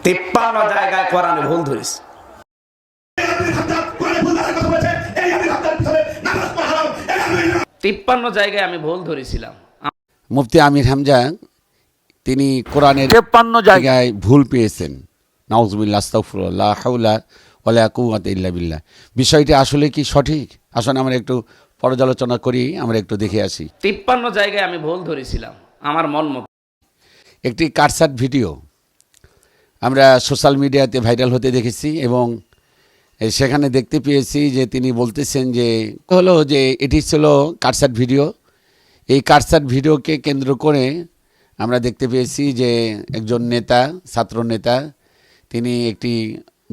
53 জায়গায় কোরআনে ভুল ধরেছে। 53 জায়গায় আমি ভুল ধরেছিলাম। মুফতি আমির হামজা তিনি কোরআনের 53 জায়গায় ভুল পেয়েছেন। নাউজুবিল্লাহ, আস্তাগফিরুল্লাহ, লা হাওলা ওয়ালা কুওয়াতা ইল্লা বিল্লাহ। বিষয়টি আসলে কি সঠিক? আসলে আমরা একটু পর্যালোচনা করি, আমরা একটু দেখে আসি। 53 জায়গায় আমি ভুল ধরেছিলাম আমার মন মতো। একটি কাটসাট ভিডিও আমরা সোশ্যাল মিডিয়াতে ভাইরাল হতে দেখেছি এবং সেখানে দেখতে পেয়েছি যে তিনি বলতেছেন যে হলো যে এটি ছিল কাটসাট ভিডিও। এই কাটসাট ভিডিওকে কেন্দ্র করে আমরা দেখতে পেয়েছি যে একজন নেতা, ছাত্র নেতা, তিনি একটি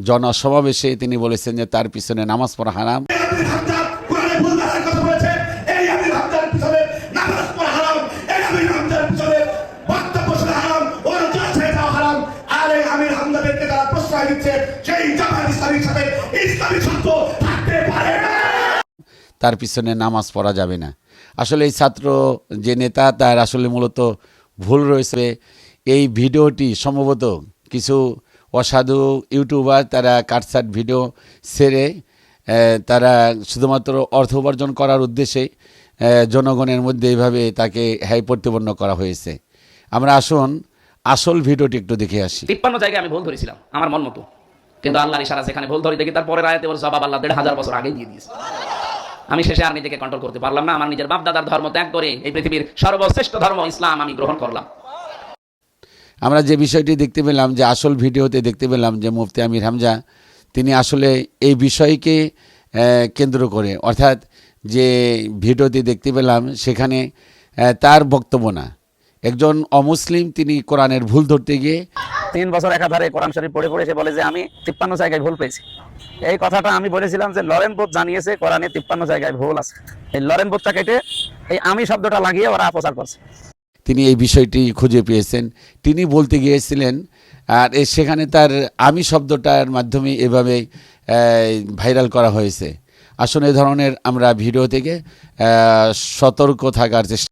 জনসমাবেশে তিনি বলেছেন যে তার পিছনে নামাজ পড়া হারাম। তার পিছনে নামাজ পড়া যাবে না। আসলে এই ছাত্র যে নেতা তার আসলে মূলত ভুল রয়েছে। এই ভিডিওটি সম্ভবত কিছু অসাধু ইউটিউবার তারা কাটসাট ভিডিও ছেড়ে তারা শুধুমাত্র অর্থ উপার্জন করার উদ্দেশ্যে জনগণের মধ্যে এইভাবে তাকে প্রতিপন্ন করা হয়েছে। আমরা আসুন আসল ভিডিওটি একটু দেখে আসি। 53 জায়গায় আমি ভুল ধরেছিলাম আমার মন মতো, কিন্তু আল্লাহর ইশারা যেখানে ভুল ধরি দেখি তারপরের আয়াতে বলে জবাব আল্লাহ 1500 বছর আগে দিয়ে দিয়েছে। আমি শেষে আর নিজেকে কন্ট্রোল করতে পারলাম না। আমার নিজের বাপ দাদার ধর্ম ত্যাগ করে এই পৃথিবীর সর্বশ্রেষ্ঠ ধর্ম ইসলাম আমি গ্রহণ করলাম। আমরা যে বিষয়টি দেখতে পেলাম, যে আসল ভিডিওতে দেখতে পেলাম যে মুফতি আমির হামজা তিনি আসলে এই বিষয়কে কেন্দ্র করে, অর্থাৎ যে ভিডিওতে দেখতে পেলাম সেখানে তার বক্তব্য না, একজন অমুসলিম তিনি কোরআনের ভুল ধরতে গিয়ে 3 বছর একাধারে কোরআন শরীফ পড়ে পড়ে সে বলে যে আমি 53 জায়গায় ভুল পেয়েছি। এই কথাটা আমি বলেছিলাম যে লরেন বোধ জানিয়েছে কোরআনে 53 জায়গায় ভুল আছে। এই লরেন বোধটা কেটে এই আমি শব্দটা লাগিয়ে ওরা প্রচার করছে। তিনি এই বিষয়টি খুঁজে পেয়েছেন, তিনি বলতে গিয়েছিলেন, আর সেখানে তার আমি শব্দটার মাধ্যমে এভাবে ভাইরাল করা হয়েছে। আসলে এই ধরনের আমরা ভিডিও থেকে সতর্ক থাকার চেষ্টা